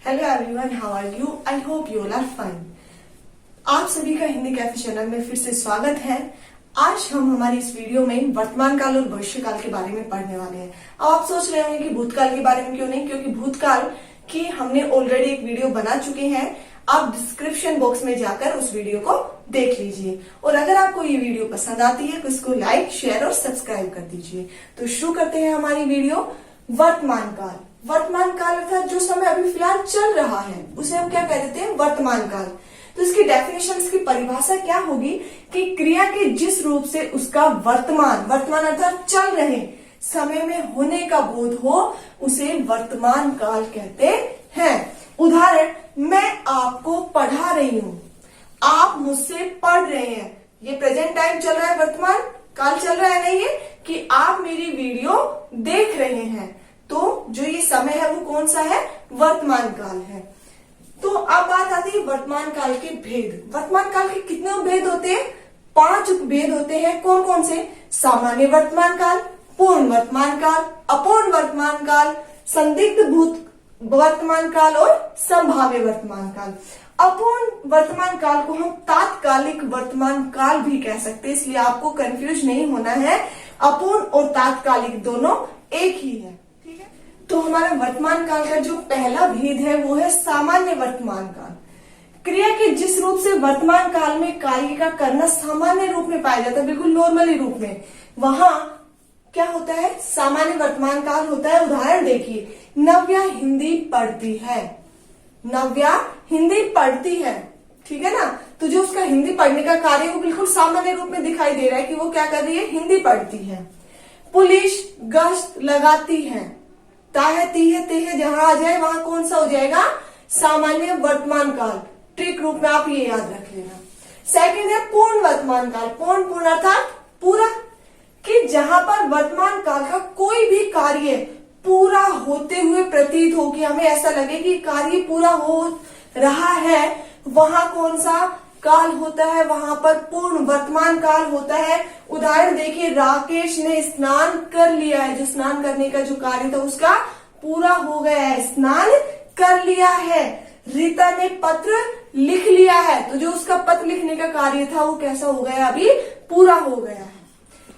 Hello everyone, how are you? I hope you all are fine. आप सभी का Hindi cafe channel में फिर से स्वागत है। आज हम हमारी इस वीडियो में वर्तमान काल और भविष्य काल के बारे में पढ़ने वाले हैं। अब आप सोच रहे होंगे कि भूतकाल के बारे में क्यों नहीं, क्योंकि भूतकाल की हमने ऑलरेडी एक वीडियो बना चुके हैं। आप डिस्क्रिप्शन बॉक्स में जाकर उस वीडियो को देख लीजिए। और अगर आपको ये वीडियो पसंद आती है तो इसको लाइक, शेयर और सब्सक्राइब कर दीजिए। तो शुरू करते हैं हमारी वीडियो। वर्तमान काल, वर्तमान काल अर्थात जो समय अभी फिलहाल चल रहा है उसे हम क्या कह देते हैं? वर्तमान काल। तो इसकी डेफिनेशन, इसकी परिभाषा क्या होगी कि क्रिया के जिस रूप से उसका वर्तमान अर्थात चल रहे समय में होने का बोध हो उसे वर्तमान काल कहते हैं। उदाहरण, मैं आपको पढ़ा रही हूं, आप मुझसे पढ़ रहे हैं। ये प्रेजेंट टाइम चल रहा है, वर्तमान काल चल रहा है। नहीं है कि आप मेरी वीडियो देख रहे हैं, तो जो ये समय है वो कौन सा है? वर्तमान काल है। तो अब बात आती है वर्तमान काल के भेद। वर्तमान काल के कितने भेद होते हैं? 5 भेद होते हैं। कौन कौन से? सामान्य वर्तमान काल, पूर्ण वर्तमान काल, अपूर्ण वर्तमान काल, संदिग्ध भूत वर्तमान काल और संभाव्य वर्तमान काल। अपूर्ण वर्तमान काल को हम तात्कालिक वर्तमान काल भी कह सकते हैं, इसलिए आपको कंफ्यूज नहीं होना है। अपूर्ण और तात्कालिक दोनों एक ही है, ठीक है। तो हमारा वर्तमान काल का जो पहला भेद है वो है सामान्य वर्तमान काल। क्रिया के जिस रूप से वर्तमान काल में कार्य का करना सामान्य रूप में पाया जाता है, बिल्कुल नॉर्मली रूप में, वहां क्या होता है? सामान्य वर्तमान काल होता है। उदाहरण देखिए, नव्या हिंदी पढ़ती है। नव्या हिंदी पढ़ती है, ठीक है ना। तो जो उसका हिंदी पढ़ने का कार्य वो बिल्कुल सामान्य रूप में दिखाई दे रहा है कि वो क्या कर रही है? हिंदी पढ़ती है। पुलिस गश्त लगाती है। ताहती है, ते है जहां आ जाए वहां कौन सा हो जाएगा? सामान्य वर्तमान काल। ट्रिक रूप में आप ये याद रख लेना। सेकंड है पूर्ण वर्तमान काल। पूर्ण अर्थात पूरा, कि जहां पर वर्तमान काल का कोई भी कार्य पूरा होते हुए प्रतीत हो, कि हमें ऐसा लगे कि कार्य पूरा हो रहा है, वहां कौन सा काल होता है? वहां पर पूर्ण वर्तमान काल होता है। उदाहरण देखिए, राकेश ने स्नान कर लिया है। जो स्नान करने का जो कार्य था उसका पूरा हो गया है, स्नान कर लिया है। रीता ने पत्र लिख लिया है, तो जो उसका पत्र लिखने का कार्य था वो कैसा हो गया? अभी पूरा हो गया है।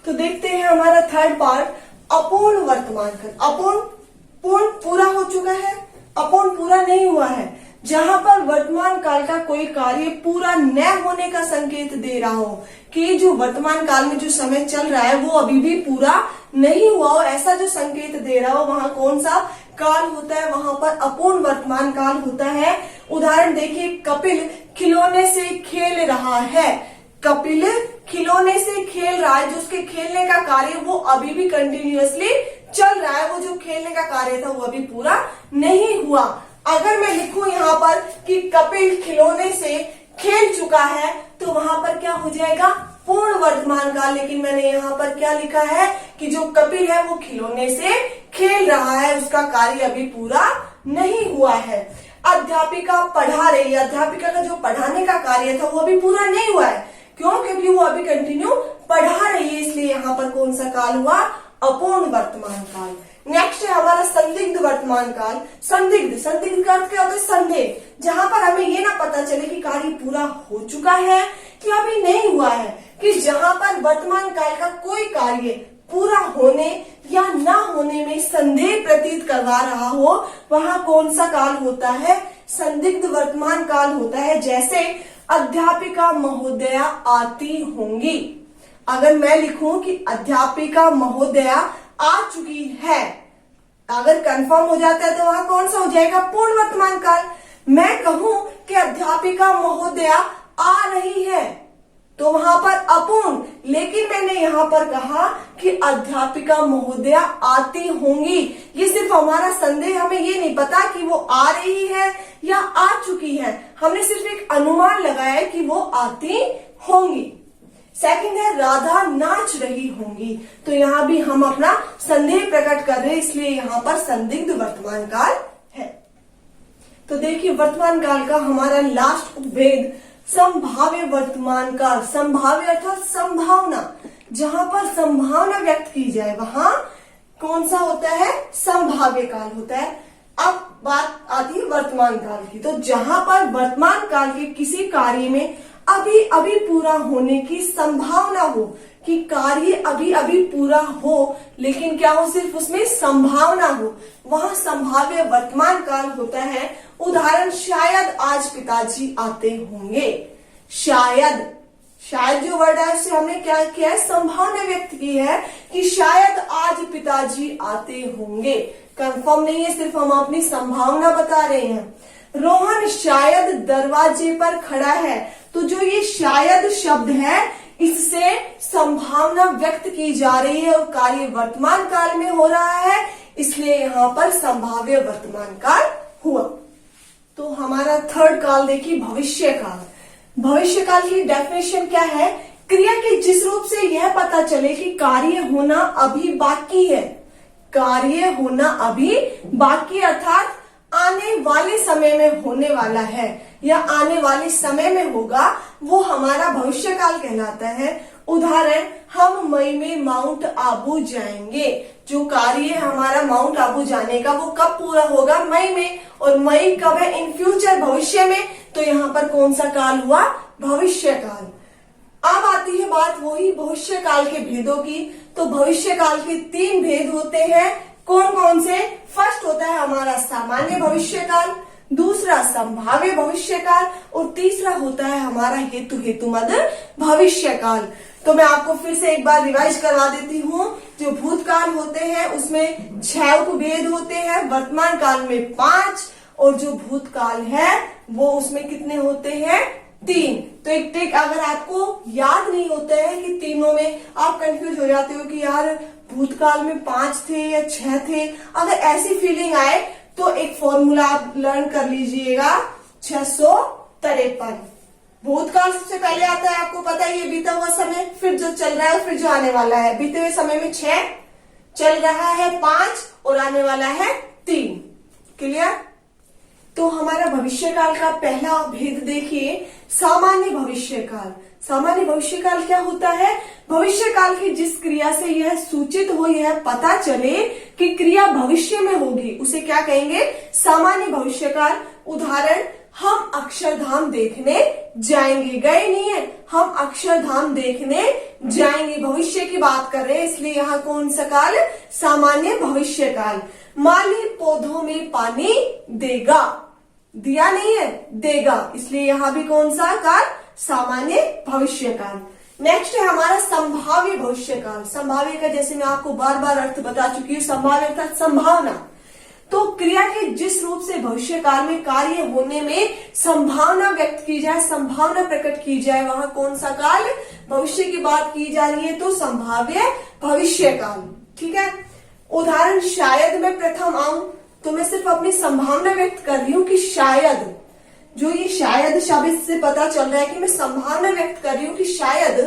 तो देखते हैं हमारा थर्ड पार्ट, अपूर्ण वर्तमान काल। पूर्ण पूरा हो चुका है, अपूर्ण पूरा नहीं हुआ है। जहां पर वर्तमान काल का कोई कार्य पूरा न होने का संकेत दे रहा हो, कि जो वर्तमान काल में जो समय चल रहा है वो अभी भी पूरा नहीं हुआ हो, ऐसा जो संकेत दे रहा हो, वहां कौन सा काल होता है? वहां पर अपूर्ण वर्तमान काल होता है। उदाहरण देखिए, कपिल खिलौने से खेल रहा है। कपिल खिलौने से खेल रहा है, जो उसके खेलने का कार्य वो अभी भी कंटिन्यूअसली चल रहा है। वो जो खेलने का कार्य था वो अभी पूरा नहीं हुआ। अगर मैं लिखूं यहाँ पर कि कपिल खिलौने से खेल चुका है, तो वहां पर क्या हो जाएगा? पूर्ण वर्तमान काल। लेकिन मैंने यहाँ पर क्या लिखा है कि जो कपिल है वो खिलौने से खेल रहा है, उसका कार्य अभी पूरा नहीं हुआ है। अध्यापिका पढ़ा रही है। अध्यापिका का जो पढ़ाने का कार्य था वो अभी पूरा नहीं हुआ है। क्यों? क्योंकि वो अभी कंटिन्यू पढ़ा रही है, इसलिए यहाँ पर कौन सा काल हुआ? अपूर्ण वर्तमान काल। नेक्स्ट है हमारा संदिग्ध वर्तमान काल। संदिग्ध का अर्थ क्या होता है? संदेह। जहां पर हमें ये ना पता चले कि कार्य पूरा हो चुका है या अभी नहीं हुआ है, कि जहां पर वर्तमान काल का कोई कार्य पूरा होने या ना होने में संदेह प्रतीत करवा रहा हो, वहां कौन सा काल होता है? संदिग्ध वर्तमान काल होता है। जैसे अध्यापिका महोदया आती होंगी। अगर मैं लिखूं कि अध्यापिका महोदया आ चुकी है, अगर कंफर्म हो जाता है तो वहां कौन सा हो जाएगा? पूर्ण वर्तमान काल। मैं कहूं कि अध्यापिका महोदया आ रही है, तो वहां पर अपूर्ण। लेकिन मैंने यहाँ पर कहा कि अध्यापिका महोदया आती होंगी। ये सिर्फ हमारा संदेह, हमें ये नहीं पता कि वो आ रही है या आ चुकी है। हमने सिर्फ एक अनुमान लगाया है कि वो आती होंगी। सेकंड है राधा नाच रही होंगी। तो यहाँ भी हम अपना संदेह प्रकट कर रहे हैं, इसलिए यहाँ पर संदिग्ध वर्तमान काल है। तो देखिए, वर्तमान काल का हमारा लास्ट भेद संभाव्य वर्तमान काल। संभाव्य अर्थात संभावना, जहां पर संभावना व्यक्त की जाए वहां कौन सा होता है? संभाव्य काल होता है। अब बात आती है वर्तमान वर्तमान काल की। तो जहां पर वर्तमान काल के किसी कार्य में अभी अभी पूरा होने की संभावना हो, कि कार्य अभी अभी पूरा हो लेकिन क्या हो, सिर्फ उसमें संभावना हो, वहां संभाव्य वर्तमान काल होता है। उदाहरण, शायद आज पिताजी आते होंगे। शायद, शायद जो वर्ड है उससे हमने क्या किया है, संभावना व्यक्त की है कि शायद आज पिताजी आते होंगे। कंफर्म नहीं है, सिर्फ हम अपनी संभावना बता रहे हैं। रोहन शायद दरवाजे पर खड़ा है। तो जो ये शायद शब्द है, इससे संभावना व्यक्त की जा रही है और कार्य वर्तमान काल में हो रहा है, इसलिए यहां पर संभाव्य वर्तमान काल हुआ। तो हमारा थर्ड काल देखिए, भविष्य काल। भविष्य काल की डेफिनेशन क्या है, क्रिया के जिस रूप से यह पता चले कि कार्य होना अभी बाकी है, कार्य होना अभी बाकी अर्थात आने वाले समय में होने वाला है या आने वाले समय में होगा, वो हमारा भविष्य काल कहलाता है। उदाहरण, हम मई में माउंट आबू जाएंगे। जो कार्य है हमारा माउंट आबू जाने का, वो कब पूरा होगा, मई में। और मई कब है, इन फ्यूचर, भविष्य में। तो यहाँ पर कौन सा काल हुआ, भविष्य काल। अब आती है बात वही भविष्य काल के भेदों की। तो भविष्य काल के 3 भेद होते हैं। कौन कौन से, फर्स्ट होता है हमारा सामान्य भविष्य काल, दूसरा संभाव्य भविष्य काल और तीसरा होता है हमारा हेतु हेतुमद भविष्य काल। तो मैं आपको फिर से एक बार रिवाइज करवा देती हूँ। जो भूतकाल होते हैं उसमें 6 उपभेद होते हैं, वर्तमान काल में 5 और जो भूतकाल है वो उसमें कितने होते हैं, 3। तो एक ट्रिक, अगर आपको याद नहीं होता है कि तीनों में, आप कंफ्यूज हो जाते हो कि यार भूतकाल में 5 थे या 6 थे, अगर ऐसी फीलिंग आए तो एक फॉर्मूला आप लर्न कर लीजिएगा, 653। भूतकाल सबसे पहले आता है, आपको पता है, ये बीता हुआ समय, फिर जो चल रहा है और फिर जो आने वाला है। बीते हुए समय में 6, चल रहा है 5 और आने वाला है 3। क्लियर। तो हमारा भविष्य काल का पहला भेद देखिए, सामान्य भविष्य काल। सामान्य भविष्य काल क्या होता है, भविष्य काल की जिस क्रिया से यह सूचित हो, यह पता चले कि क्रिया भविष्य में होगी, उसे क्या कहेंगे, सामान्य भविष्य काल। उदाहरण, हम अक्षरधाम देखने जाएंगे। गए नहीं है, हम अक्षरधाम देखने जाएंगे, भविष्य की बात कर रहे हैं, इसलिए यहाँ कौन सा काल, सामान्य भविष्य काल। माली पौधों में पानी देगा, दिया नहीं है, देगा, इसलिए यहाँ भी कौन सा काल, सामान्य भविष्य काल। नेक्स्ट है हमारा संभाव्य भविष्य काल। संभाव्य का जैसे मैं आपको बार बार अर्थ बता चुकी हूँ, संभाव्य अर्थात संभावना। तो क्रिया के जिस रूप से भविष्य काल में कार्य होने में संभावना व्यक्त की जाए, संभावना प्रकट की जाए, वहां कौन सा काल, भविष्य की बात की जा रही है, तो संभाव्य भविष्य काल। ठीक है। उदाहरण, शायद मैं प्रथम आऊं। तो मैं सिर्फ अपनी संभावना व्यक्त कर रही हूँ कि शायद, जो ये शायद शब्द से पता चल रहा है कि मैं संभावना व्यक्त कर रही हूँ कि शायद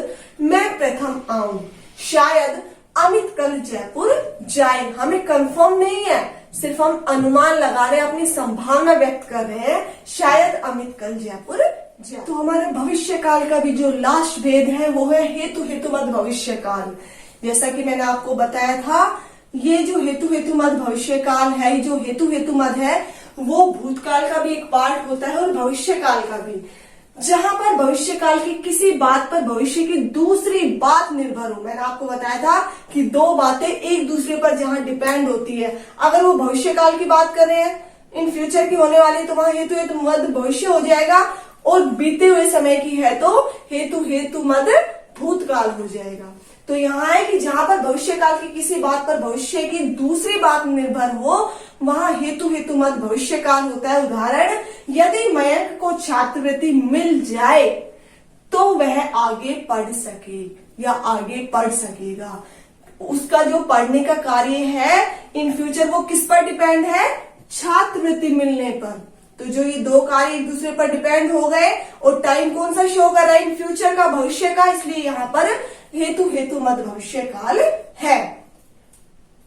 मैं प्रथम आऊं। शायद अमित कल जयपुर जाए, हमें कंफर्म नहीं है, सिर्फ हम अनुमान लगा रहे हैं, अपनी संभावना व्यक्त कर रहे हैं, शायद अमित कल जयपुर जाए। तो हमारे भविष्य काल का भी जो लास्ट भेद है वो है हेतु हेतुमद भविष्य काल। जैसा कि मैंने आपको बताया था, ये जो हेतु हेतुमद भविष्य काल है, जो हेतु हेतुमद है, वो भूतकाल का भी एक पार्ट होता है और भविष्य काल का भी। जहां पर भविष्य काल की किसी बात पर भविष्य की दूसरी बात निर्भर हो। मैंने आपको बताया था कि 2 बातें एक दूसरे पर जहां डिपेंड होती है, अगर वो भविष्य काल की बात कर रहे हैं, इन फ्यूचर की होने वाली, तो वहां हेतु हेतुमद भविष्य हो जाएगा, और बीते हुए समय की है तो हेतु हेतुमद भूतकाल हो जाएगा। तो यहाँ है कि जहां पर भविष्य काल की किसी बात पर भविष्य की दूसरी बात निर्भर हो, वहां हेतु हेतुमद भविष्य काल होता है। उदाहरण, यदि मयंक को छात्रवृत्ति मिल जाए तो वह आगे पढ़ सके या आगे पढ़ सकेगा। उसका जो पढ़ने का कार्य है इन फ्यूचर, वो किस पर डिपेंड है, छात्रवृत्ति मिलने पर। तो जो ये 2 कार्य एक दूसरे पर डिपेंड हो गए, और टाइम कौन सा शो कर रहा है, इन फ्यूचर का, भविष्य का, इसलिए यहाँ पर हेतु हेतुमद भविष्य काल है।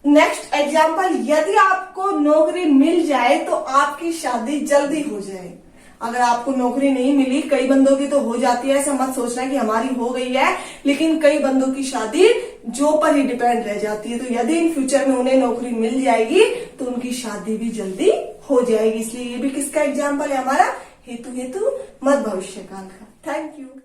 नेक्स्ट एग्जाम्पल, यदि आपको नौकरी मिल जाए तो आपकी शादी जल्दी हो जाए। अगर आपको नौकरी नहीं मिली, कई बंदों की तो हो जाती है, ऐसा मत सोचना कि हमारी हो गई है, लेकिन कई बंदों की शादी जॉब पर ही डिपेंड रह जाती है। तो यदि इन फ्यूचर में उन्हें नौकरी मिल जाएगी तो उनकी शादी भी जल्दी हो जाएगी। इसलिए ये भी किसका एग्जाम्पल है, हमारा हेतु हेतु मत भविष्य काल का। Thank you.